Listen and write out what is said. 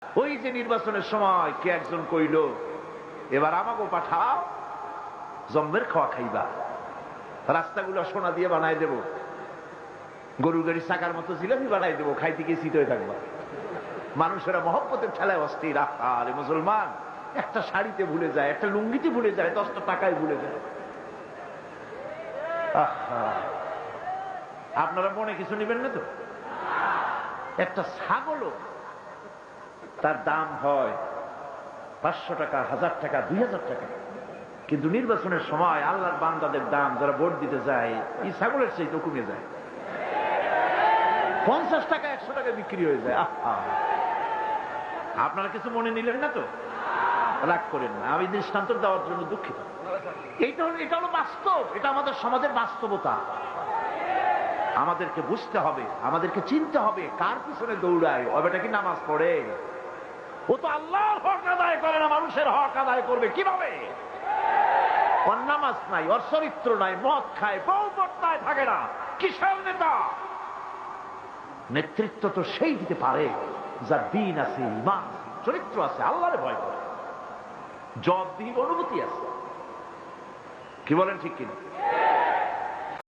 ওই যে নির্বাচনের সময় কে একজন কইল, এবার আমাকে পাঠাও, জম্মের খাওয়া খাইবা, রাস্তাগুলো সোনা দিয়ে বানাই দেব, গরু গাড়ি চাকার মতো জিলাপি বানাই দেবো, খাইতে গিয়ে শীত হয়ে থাকবা। মানুষেরা মহব্বতের ঠেলায় অস্থির। আরে মুসলমান, একটা শাড়িতে ভুলে যায়, একটা লুঙ্গিতে ভুলে যায়, 10টা টাকায় ভুলে যায়। আপনারা মনে কিছু নেবেন না তো? একটা ছাগলও তার দাম হয় 500 টাকা, 1000 টাকা, 2000 টাকা, কিন্তু নির্বাচনের সময় আল্লাহর বান্দাদের দাম যারা ভোট দিতে যায় এই ছাগলের চাইতে কমে যায়। 50 টাকা 100 টাকা বিক্রি হয়ে যায়। আপনারা কিছু মনে নিলেন না তো? রাগ করেন না, আমি দৃষ্টান্ত দেওয়ার জন্য দুঃখিত। এটা হলো বাস্তব, এটা আমাদের সমাজের বাস্তবতা। আমাদেরকে বুঝতে হবে, আমাদেরকে চিনতে হবে কার পিছনে দৌড়ায়। ওটা কি নামাজ পড়ে? ও তো আল্লাহর হক আদায় করে না, মানুষের হক আদায় করবে কিভাবে? ওর নামাজ নাই, ওর চরিত্র নাই, মদ খায়, বউ বর্তায় থাকে না, কিসের নেতা? নেতৃত্ব তো সেই দিতে পারে যার দিন আছে, ইমান আছে, চরিত্র আছে, আল্লাহরে ভয় করে, জবাবদিহির অনুভূতি আছে। কি বলেন ঠিক কিনা?